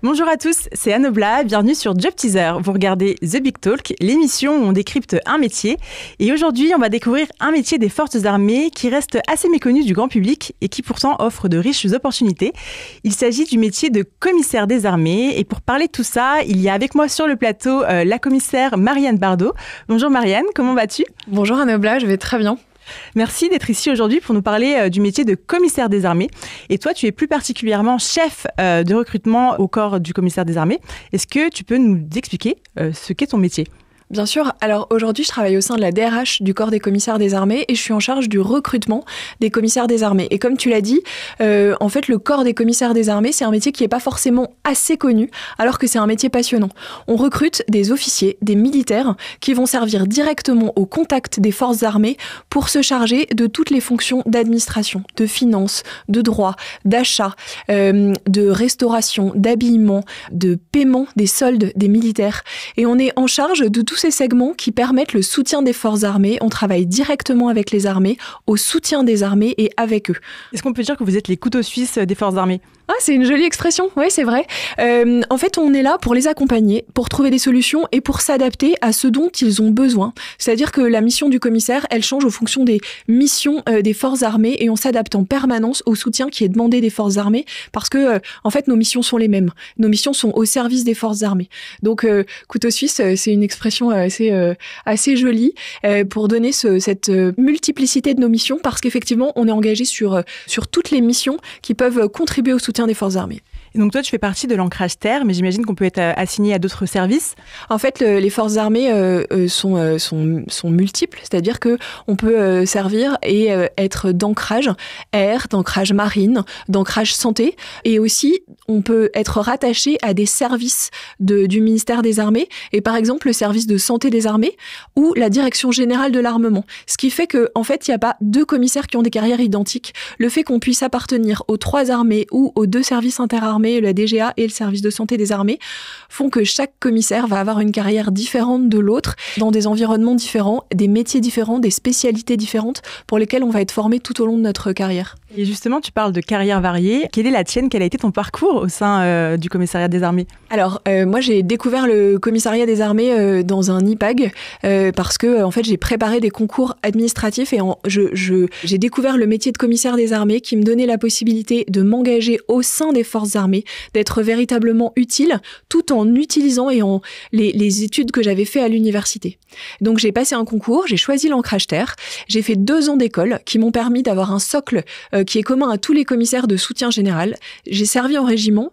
Bonjour à tous, c'est Anne Oblat, bienvenue sur Job Teaser. Vous regardez The Big Talk, l'émission où on décrypte un métier. Et aujourd'hui, on va découvrir un métier des forces armées qui reste assez méconnu du grand public et qui pourtant offre de riches opportunités. Il s'agit du métier de commissaire des armées. Et pour parler de tout ça, il y a avec moi sur le plateau la commissaire Marianne Bardot. Bonjour Marianne, comment vas-tu ? Bonjour Anne Oblat, je vais très bien. Merci d'être ici aujourd'hui pour nous parler du métier de commissaire des armées. Et toi, tu es plus particulièrement chef de recrutement au corps du commissaire des armées. Est-ce que tu peux nous expliquer ce qu'est ton métier ? Bien sûr. Alors aujourd'hui, je travaille au sein de la DRH du corps des commissaires des armées et je suis en charge du recrutement des commissaires des armées. Et comme tu l'as dit, en fait, le corps des commissaires des armées, c'est un métier qui n'est pas forcément assez connu, alors que c'est un métier passionnant. On recrute des officiers, des militaires qui vont servir directement au contact des forces armées pour se charger de toutes les fonctions d'administration, de finance, de droit, d'achat, de restauration, d'habillement, de paiement des soldes des militaires. Et on est en charge de tous ces segments qui permettent le soutien des forces armées. On travaille directement avec les armées, au soutien des armées et avec eux. Est-ce qu'on peut dire que vous êtes les couteaux suisses des forces armées ? Ah, c'est une jolie expression, oui, c'est vrai. En fait, on est là pour les accompagner, pour trouver des solutions et pour s'adapter à ce dont ils ont besoin. C'est-à-dire que la mission du commissaire, elle change en fonction des missions des forces armées et on s'adapte en permanence au soutien qui est demandé des forces armées parce que, en fait, nos missions sont les mêmes. Nos missions sont au service des forces armées. Donc, couteau suisse, c'est une expression assez jolie pour donner cette multiplicité de nos missions parce qu'effectivement, on est engagé sur toutes les missions qui peuvent contribuer au soutien des forces armées. Et donc toi, tu fais partie de l'ancrage terre, mais j'imagine qu'on peut être assigné à d'autres services. En fait, les forces armées sont multiples, c'est-à-dire que on peut servir et être d'ancrage air, d'ancrage marine, d'ancrage santé, et aussi on peut être rattaché à des services du ministère des Armées, et par exemple le service de santé des armées ou la direction générale de l'armement. Ce qui fait que, en fait, il n'y a pas deux commissaires qui ont des carrières identiques. Le fait qu'on puisse appartenir aux trois armées ou aux deux services interarmées, la DGA et le service de santé des armées, font que chaque commissaire va avoir une carrière différente de l'autre, dans des environnements différents, des métiers différents, des spécialités différentes pour lesquelles on va être formé tout au long de notre carrière. Et justement, tu parles de carrière variée. Quelle est la tienne ? Quel a été ton parcours au sein du commissariat des armées ? Alors, moi, j'ai découvert le commissariat des armées dans un IPAG parce que, en fait, j'ai préparé des concours administratifs et j'ai découvert le métier de commissaire des armées qui me donnait la possibilité de m'engager au sein des forces armées, d'être véritablement utile, tout en utilisant les études que j'avais fait à l'université. Donc, j'ai passé un concours, j'ai choisi l'ancrage terre, j'ai fait 2 ans d'école qui m'ont permis d'avoir un socle qui est commun à tous les commissaires de soutien général. J'ai servi en régiment.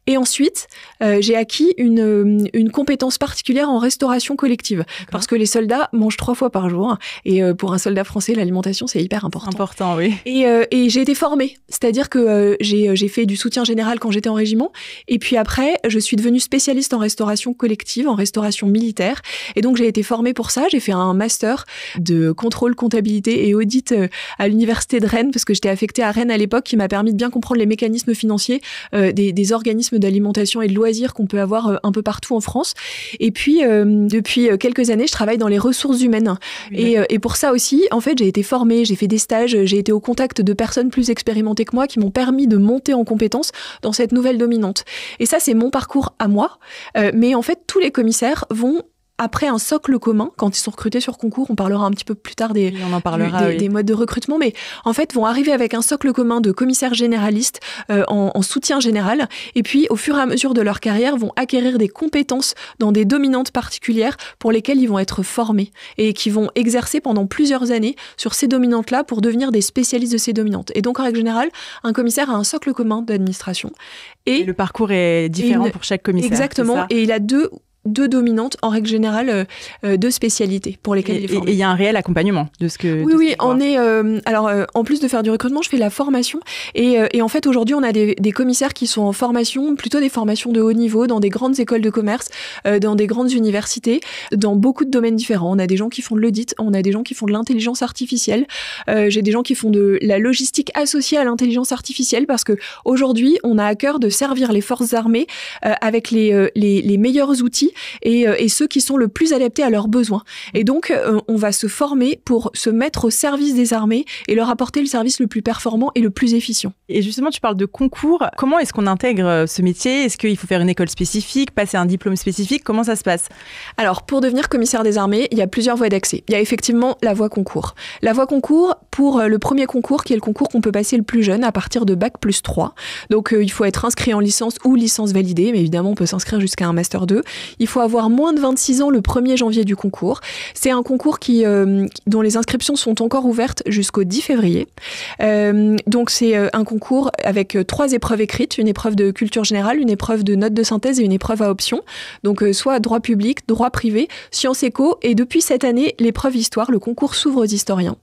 Et ensuite, j'ai acquis une compétence particulière en restauration collective. D'accord. Parce que les soldats mangent 3 fois par jour. Et pour un soldat français, l'alimentation, c'est hyper important. Important, oui. Et j'ai été formée. C'est-à-dire que j'ai fait du soutien général quand j'étais en régiment. Et puis après, je suis devenue spécialiste en restauration collective, en restauration militaire. Et donc, j'ai été formée pour ça. J'ai fait un master de contrôle, comptabilité et audit à l'université de Rennes, parce que j'étais affectée à Rennes à l'époque, qui m'a permis de bien comprendre les mécanismes financiers des organismes d'alimentation et de loisirs qu'on peut avoir un peu partout en France. Et puis, depuis quelques années, je travaille dans les ressources humaines. Oui. Et pour ça aussi, en fait, j'ai été formée, j'ai fait des stages, j'ai été au contact de personnes plus expérimentées que moi qui m'ont permis de monter en compétences dans cette nouvelle dominante. Et ça, c'est mon parcours à moi. Mais en fait, tous les commissaires vont après un socle commun, quand ils sont recrutés sur concours, on parlera un petit peu plus tard des modes de recrutement, mais en fait vont arriver avec un socle commun de commissaires généralistes en soutien général, et puis au fur et à mesure de leur carrière vont acquérir des compétences dans des dominantes particulières pour lesquelles ils vont être formés et qui vont exercer pendant plusieurs années sur ces dominantes-là pour devenir des spécialistes de ces dominantes. Et donc en règle générale, un commissaire a un socle commun d'administration. Et le parcours est différent pour chaque commissaire. Exactement, et il a deux dominantes, en règle générale, 2 spécialités pour lesquelles il est formé. Et il y a un réel accompagnement de ce que... Oui, on est... en plus de faire du recrutement, je fais la formation. Et en fait, aujourd'hui, on a des commissaires qui sont en formation, plutôt des formations de haut niveau, dans des grandes écoles de commerce, dans des grandes universités, dans beaucoup de domaines différents. On a des gens qui font de l'audit, on a des gens qui font de l'intelligence artificielle, j'ai des gens qui font de la logistique associée à l'intelligence artificielle, parce que aujourd'hui, on a à cœur de servir les forces armées avec les meilleurs outils et ceux qui sont le plus adaptés à leurs besoins. Et donc, on va se former pour se mettre au service des armées et leur apporter le service le plus performant et le plus efficient. Et justement, tu parles de concours. Comment est-ce qu'on intègre ce métier ? Est-ce qu'il faut faire une école spécifique, passer un diplôme spécifique ? Comment ça se passe ? Alors, pour devenir commissaire des armées, il y a plusieurs voies d'accès. Il y a effectivement la voie concours. La voie concours, pour le premier concours, qui est le concours qu'on peut passer le plus jeune, à partir de Bac+3. Donc, il faut être inscrit en licence ou licence validée, mais évidemment, on peut s'inscrire jusqu'à un Master 2. Il faut avoir moins de 26 ans le 1er janvier du concours. C'est un concours dont les inscriptions sont encore ouvertes jusqu'au 10 février. Donc, c'est un concours avec 3 épreuves écrites, une épreuve de culture générale, une épreuve de notes de synthèse et une épreuve à option. Donc, soit droit public, droit privé, sciences éco, et depuis cette année, l'épreuve histoire, le concours s'ouvre aux historiens.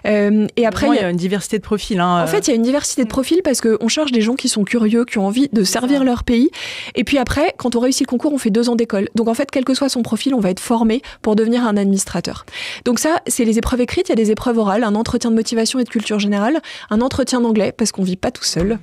Et après, il y a une diversité de profils. En fait, il y a une diversité de profils parce qu'on cherche des gens qui sont curieux, qui ont envie de servir leur pays. Et puis après, quand on réussit le concours, on fait 2 ans d'école. Donc en fait, quel que soit son profil, on va être formé pour devenir un administrateur. Donc ça, c'est les épreuves écrites. Il y a des épreuves orales, un entretien de motivation et de culture générale, un entretien d'anglais parce qu'on vit pas tout seul.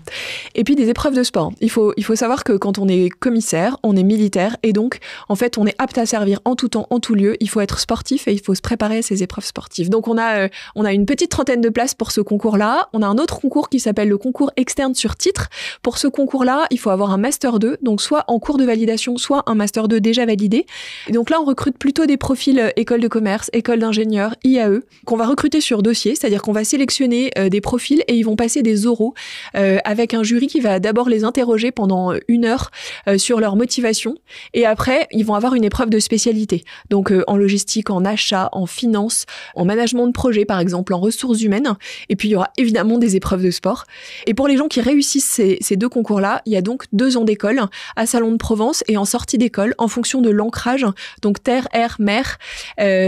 Et puis des épreuves de sport. Il faut savoir que quand on est commissaire, on est militaire et donc en fait, on est apte à servir en tout temps, en tout lieu. Il faut être sportif et il faut se préparer à ces épreuves sportives. Donc on a une petite trentaine de places pour ce concours-là. On a un autre concours qui s'appelle le concours externe sur titre. Pour ce concours-là, il faut avoir un Master 2, donc soit en cours de validation, soit un Master 2 déjà validé. Et donc là, on recrute plutôt des profils école de commerce, école d'ingénieur, IAE, qu'on va recruter sur dossier, c'est-à-dire qu'on va sélectionner des profils et ils vont passer des oraux avec un jury qui va d'abord les interroger pendant 1 heure sur leur motivation. Et après, ils vont avoir une épreuve de spécialité. Donc en logistique, en achat, en finance, en management de projet, par exemple, en ressources humaines. Et puis, il y aura évidemment des épreuves de sport. Et pour les gens qui réussissent ces 2 concours-là, il y a donc 2 ans d'école à Salon de Provence et en sortie d'école en fonction de l'ancrage, donc terre, air, mer,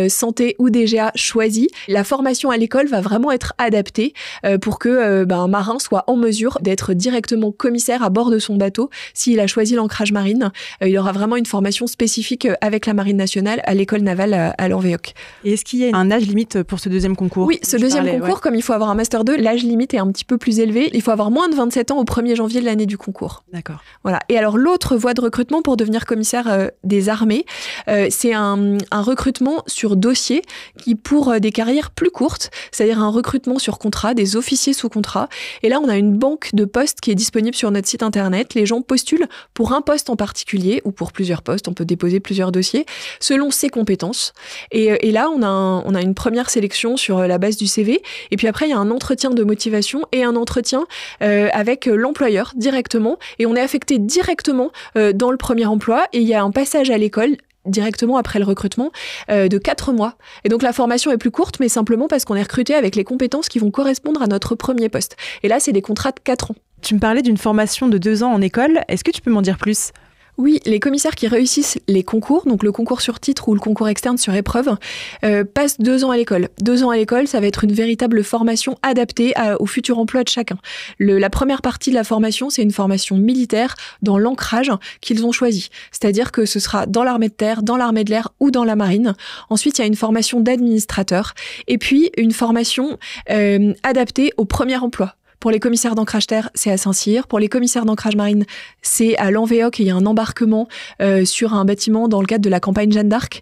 santé ou DGA choisi. La formation à l'école va vraiment être adaptée pour que un marin soit en mesure d'être directement commissaire à bord de son bateau. S'il a choisi l'ancrage marine, il aura vraiment une formation spécifique avec la Marine nationale à l'école navale à Lanvéoc. Et est-ce qu'il y a un âge limite pour ce deuxième concours ? Oui, ce deuxième concours, comme il faut avoir un Master 2, l'âge limite est un petit peu plus élevé. Il faut avoir moins de 27 ans au 1er janvier de l'année du concours. D'accord. Voilà. Et alors, l'autre voie de recrutement pour devenir commissaire des armées, c'est un recrutement sur dossier qui, pour des carrières plus courtes, c'est-à-dire un recrutement sur contrat, des officiers sous contrat. Et là, on a une banque de postes qui est disponible sur notre site internet. Les gens postulent pour un poste en particulier ou pour plusieurs postes. On peut déposer plusieurs dossiers selon ses compétences. Et là, on a une première sélection sur la base du CV. Et puis après, il y a un entretien de motivation et un entretien avec l'employeur directement. Et on est affecté directement dans le premier emploi. Et il y a un passage à l'école directement après le recrutement de 4 mois. Et donc la formation est plus courte, mais simplement parce qu'on est recruté avec les compétences qui vont correspondre à notre premier poste. Et là, c'est des contrats de 4 ans. Tu me parlais d'une formation de 2 ans en école. Est-ce que tu peux m'en dire plus ? Oui, les commissaires qui réussissent les concours, donc le concours sur titre ou le concours externe sur épreuve, passent 2 ans à l'école. 2 ans à l'école, ça va être une véritable formation adaptée au futur emploi de chacun. La première partie de la formation, c'est une formation militaire dans l'ancrage qu'ils ont choisi. C'est-à-dire que ce sera dans l'armée de terre, dans l'armée de l'air ou dans la marine. Ensuite, il y a une formation d'administrateur et puis une formation adaptée au premier emploi. Pour les commissaires d'ancrage terre, c'est à Saint-Cyr. Pour les commissaires d'ancrage marine, c'est à Lanvéoc et il y a un embarquement sur un bâtiment dans le cadre de la campagne Jeanne d'Arc.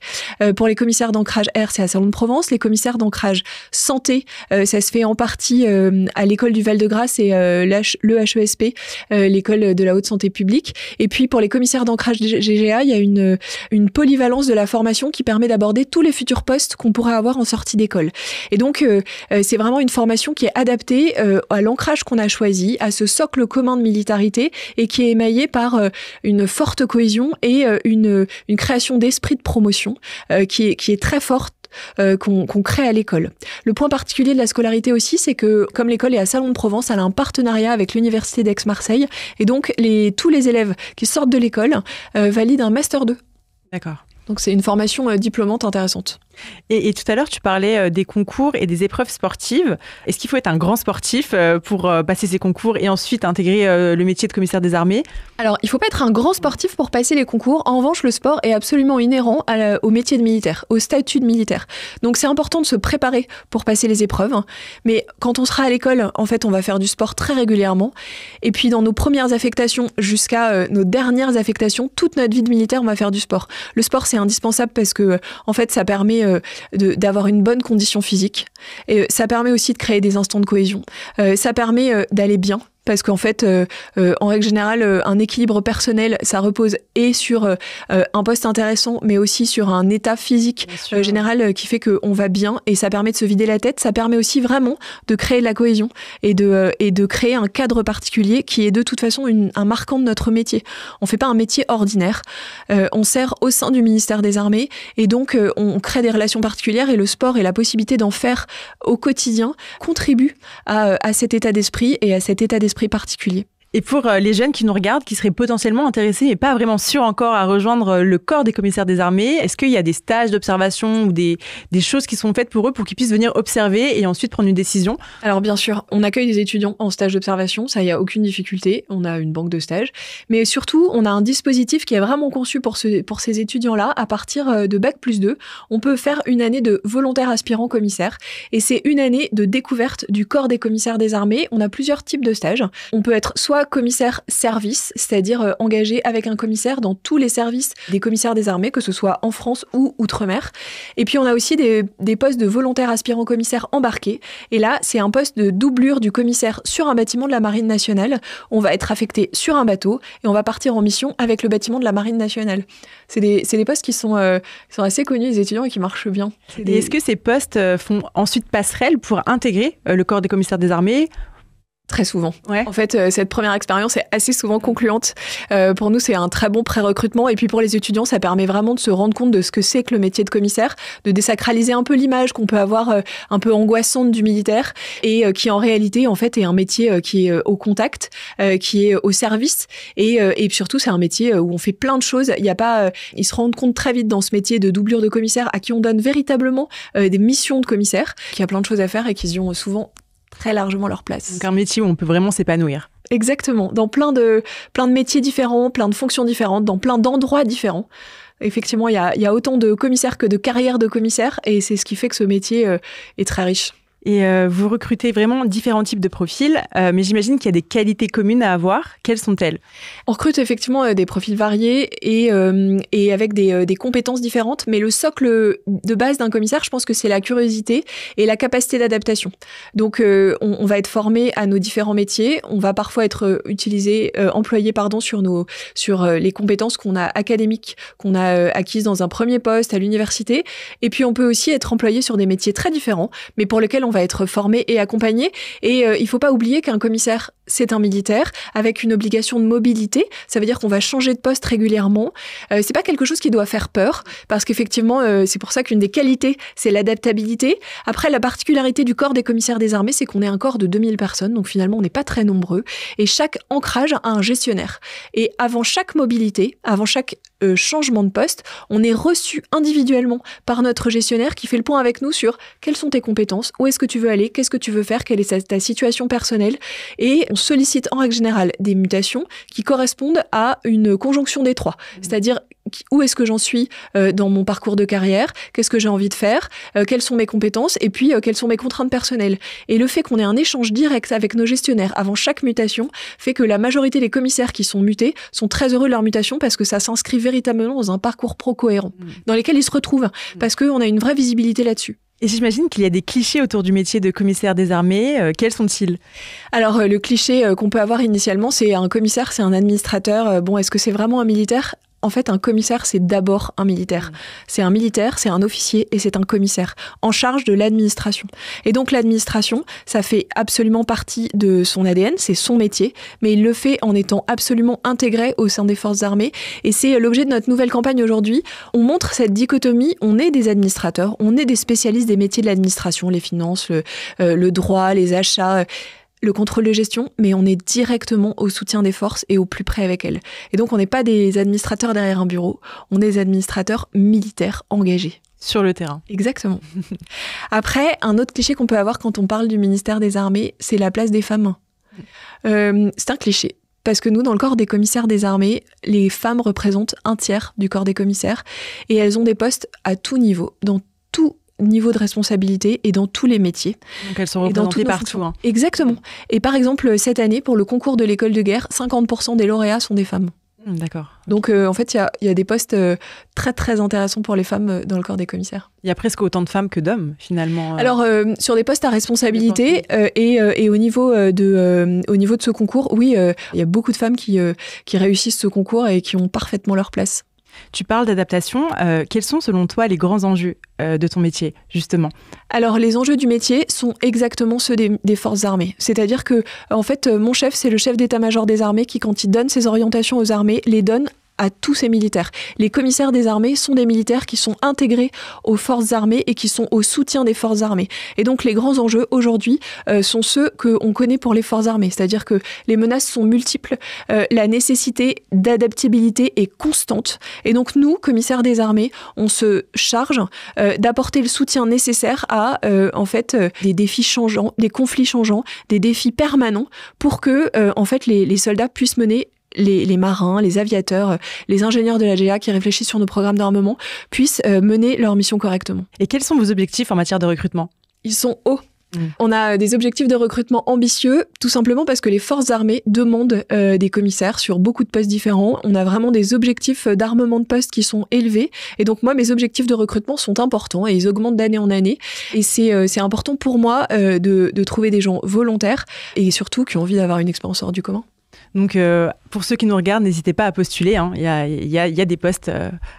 Pour les commissaires d'ancrage air, c'est à Salon de Provence. Les commissaires d'ancrage santé, ça se fait en partie à l'école du Val-de-Grâce et le HESP, l'école de la haute santé publique. Et puis pour les commissaires d'ancrage GGA, il y a une polyvalence de la formation qui permet d'aborder tous les futurs postes qu'on pourrait avoir en sortie d'école. Et donc c'est vraiment une formation qui est adaptée à l'ancrage qu'on a choisi, à ce socle commun de militarité et qui est émaillé par une forte cohésion et une création d'esprit de promotion qui est très forte qu'on crée à l'école. Le point particulier de la scolarité aussi, c'est que comme l'école est à Salon de Provence, elle a un partenariat avec l'université d'Aix-Marseille et donc tous les élèves qui sortent de l'école valident un Master 2. D'accord. Donc c'est une formation diplômante intéressante. Et tout à l'heure, tu parlais des concours et des épreuves sportives. Est-ce qu'il faut être un grand sportif pour passer ces concours et ensuite intégrer le métier de commissaire des armées ? Alors, il ne faut pas être un grand sportif pour passer les concours. En revanche, le sport est absolument inhérent au métier de militaire, au statut de militaire. Donc, c'est important de se préparer pour passer les épreuves. Mais quand on sera à l'école, en fait, on va faire du sport très régulièrement. Et puis, dans nos premières affectations jusqu'à nos dernières affectations, toute notre vie de militaire, on va faire du sport. Le sport, c'est indispensable parce que, en fait, ça permet d'avoir une bonne condition physique. Et ça permet aussi de créer des instants de cohésion. Ça permet d'aller bien. Parce qu'en fait, en règle générale, un équilibre personnel, ça repose et sur un poste intéressant, mais aussi sur un état physique général qui fait qu'on va bien et ça permet de se vider la tête. Ça permet aussi vraiment de créer de la cohésion et de créer un cadre particulier qui est de toute façon un marquant de notre métier. On fait pas un métier ordinaire. On sert au sein du ministère des Armées et donc on crée des relations particulières et le sport et la possibilité d'en faire au quotidien contribue à cet état d'esprit et à cet état d'esprit particulier. Et pour les jeunes qui nous regardent, qui seraient potentiellement intéressés mais pas vraiment sûrs encore à rejoindre le corps des commissaires des armées, est-ce qu'il y a des stages d'observation ou des choses qui sont faites pour eux pour qu'ils puissent venir observer et ensuite prendre une décision ? Alors bien sûr, on accueille des étudiants en stage d'observation, ça, il n'y a aucune difficulté, on a une banque de stages, mais surtout, on a un dispositif qui est vraiment conçu pour ces étudiants-là. À partir de Bac+2, on peut faire une année de volontaire aspirant commissaire et c'est une année de découverte du corps des commissaires des armées. On a plusieurs types de stages. On peut être soit commissaire service, c'est-à-dire engagé avec un commissaire dans tous les services des commissaires des armées, que ce soit en France ou outre-mer. Et puis on a aussi des postes de volontaires aspirants commissaires embarqués. Et là, c'est un poste de doublure du commissaire sur un bâtiment de la Marine nationale. On va être affecté sur un bateau et on va partir en mission avec le bâtiment de la Marine nationale. C'est des postes qui sont assez connus des étudiants et qui marchent bien. Et est-ce que ces postes font ensuite passerelle pour intégrer le corps des commissaires des armées ? Très souvent. Ouais. En fait, cette première expérience est assez souvent concluante. Pour nous, c'est un très bon pré-recrutement. Et puis pour les étudiants, ça permet vraiment de se rendre compte de ce que c'est que le métier de commissaire, de désacraliser un peu l'image qu'on peut avoir un peu angoissante du militaire et qui en réalité, en fait, est un métier qui est au contact, qui est au service. Et surtout, c'est un métier où on fait plein de choses. Il y a pas, ils se rendent compte très vite dans ce métier de doublure de commissaire à qui on donne véritablement des missions de commissaire, qu'il y a plein de choses à faire et qu'ils y ont souvent très largement leur place. Donc un métier où on peut vraiment s'épanouir. Exactement, dans plein de métiers différents, plein de fonctions différentes, dans plein d'endroits différents. Effectivement, il y a autant de commissaires que de carrières de commissaires et c'est ce qui fait que ce métier est très riche. Et vous recrutez vraiment différents types de profils, mais j'imagine qu'il y a des qualités communes à avoir. Quelles sont-elles ? On recrute effectivement des profils variés et avec des compétences différentes, mais le socle de base d'un commissaire, je pense que c'est la curiosité et la capacité d'adaptation. Donc, on va être formé à nos différents métiers. On va parfois être employé sur les compétences qu'on a académiques, qu'on a acquises dans un premier poste à l'université. Et puis, on peut aussi être employé sur des métiers très différents, mais pour lesquels on va être formé et accompagné. Et il faut pas oublier qu'un commissaire, c'est un militaire avec une obligation de mobilité. Ça veut dire qu'on va changer de poste régulièrement. C'est pas quelque chose qui doit faire peur parce qu'effectivement, c'est pour ça qu'une des qualités, c'est l'adaptabilité. Après, la particularité du corps des commissaires des armées, c'est qu'on est un corps de 2000 personnes. Donc finalement, on n'est pas très nombreux. Et chaque ancrage a un gestionnaire. Et avant chaque mobilité, avant chaque changement de poste, on est reçu individuellement par notre gestionnaire qui fait le point avec nous sur quelles sont tes compétences, où est-ce que tu veux aller, qu'est-ce que tu veux faire, quelle est ta situation personnelle. Et on sollicite en règle générale des mutations qui correspondent à une conjonction des trois. C'est-à-dire où est-ce que j'en suis dans mon parcours de carrière, qu'est-ce que j'ai envie de faire, quelles sont mes compétences et puis quelles sont mes contraintes personnelles. Et le fait qu'on ait un échange direct avec nos gestionnaires avant chaque mutation fait que la majorité des commissaires qui sont mutés sont très heureux de leur mutation parce que ça s'inscrit véritablement dans un parcours pro-cohérent dans lesquels ils se retrouvent parce qu'on a une vraie visibilité là-dessus. Et j'imagine qu'il y a des clichés autour du métier de commissaire des armées. Quels sont-ils ? Alors, le cliché qu'on peut avoir initialement, c'est un commissaire, c'est un administrateur. Bon, est-ce que c'est vraiment un militaire ? En fait, un commissaire, c'est d'abord un militaire. C'est un militaire, c'est un officier et c'est un commissaire en charge de l'administration. Et donc, l'administration, ça fait absolument partie de son ADN, c'est son métier, mais il le fait en étant absolument intégré au sein des forces armées. Et c'est l'objet de notre nouvelle campagne aujourd'hui. On montre cette dichotomie, on est des administrateurs, on est des spécialistes des métiers de l'administration, les finances, le droit, les achats, le contrôle de gestion, mais on est directement au soutien des forces et au plus près avec elles. Et donc, on n'est pas des administrateurs derrière un bureau, on est des administrateurs militaires engagés. Sur le terrain. Exactement. Après, un autre cliché qu'on peut avoir quand on parle du ministère des Armées, c'est la place des femmes. C'est un cliché. Parce que nous, dans le corps des commissaires des armées, les femmes représentent 1/3 du corps des commissaires et elles ont des postes à tout niveau, dans tout niveau de responsabilité et dans tous les métiers. Donc elles sont représentées partout. Hein. Exactement. Et par exemple, cette année, pour le concours de l'école de guerre, 50% des lauréats sont des femmes. D'accord. Donc en fait, il y a des postes très très intéressants pour les femmes dans le corps des commissaires. Il y a presque autant de femmes que d'hommes finalement. Alors sur des postes à responsabilité et au niveau de ce concours, oui, il y a beaucoup de femmes qui réussissent ce concours et qui ont parfaitement leur place. Tu parles d'adaptation. Quels sont selon toi les grands enjeux de ton métier justement ? Alors les enjeux du métier sont exactement ceux des forces armées. C'est-à-dire que en fait mon chef, c'est le chef d'état-major des armées qui, quand il donne ses orientations aux armées, les donne à tous ces militaires. Les commissaires des armées sont des militaires qui sont intégrés aux forces armées et qui sont au soutien des forces armées. Et donc les grands enjeux aujourd'hui sont ceux qu'on connaît pour les forces armées, c'est-à-dire que les menaces sont multiples, la nécessité d'adaptabilité est constante. Et donc nous, commissaires des armées, on se charge d'apporter le soutien nécessaire à en fait des défis changeants, des conflits changeants, des défis permanents pour que en fait les soldats puissent mener les marins, les aviateurs, les ingénieurs de la GA qui réfléchissent sur nos programmes d'armement puissent mener leur mission correctement. Et quels sont vos objectifs en matière de recrutement ? Ils sont hauts. On a des objectifs de recrutement ambitieux, tout simplement parce que les forces armées demandent des commissaires sur beaucoup de postes différents. On a vraiment des objectifs d'armement de postes qui sont élevés. Et donc moi, mes objectifs de recrutement sont importants et ils augmentent d'année en année. Et c'est important pour moi de trouver des gens volontaires et surtout qui ont envie d'avoir une expérience hors du commun. Donc, pour ceux qui nous regardent, n'hésitez pas à postuler. Hein. Il y a des postes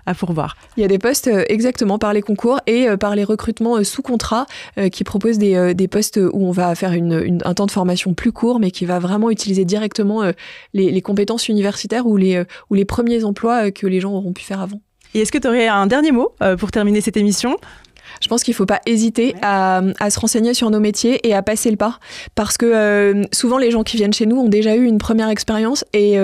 à pourvoir. Il y a des postes exactement par les concours et par les recrutements sous contrat qui proposent des postes où on va faire un temps de formation plus court, mais qui va vraiment utiliser directement les compétences universitaires ou les premiers emplois que les gens auront pu faire avant. Et est-ce que tu aurais un dernier mot pour terminer cette émission ? Je pense qu'il ne faut pas hésiter à se renseigner sur nos métiers et à passer le pas. Parce que souvent, les gens qui viennent chez nous ont déjà eu une première expérience et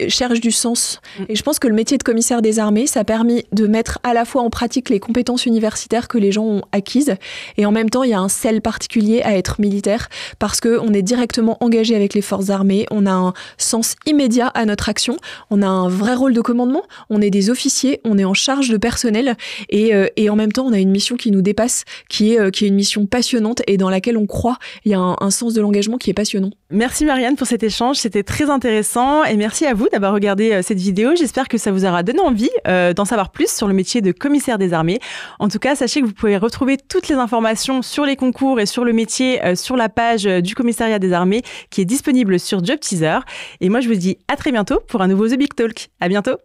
cherchent du sens. Et je pense que le métier de commissaire des armées, ça a permis de mettre à la fois en pratique les compétences universitaires que les gens ont acquises. Et en même temps, il y a un sel particulier à être militaire parce qu'on est directement engagé avec les forces armées. On a un sens immédiat à notre action. On a un vrai rôle de commandement. On est des officiers. On est en charge de personnel. Et en même temps, on a une mission qui nous dépasse, qui est une mission passionnante et dans laquelle on croit. Il y a un sens de l'engagement qui est passionnant. Merci Marianne pour cet échange. C'était très intéressant et merci à vous d'avoir regardé cette vidéo. J'espère que ça vous aura donné envie d'en savoir plus sur le métier de commissaire des armées. En tout cas, sachez que vous pouvez retrouver toutes les informations sur les concours et sur le métier sur la page du commissariat des armées qui est disponible sur Job Teaser. Et moi, je vous dis à très bientôt pour un nouveau The Big Talk. À bientôt.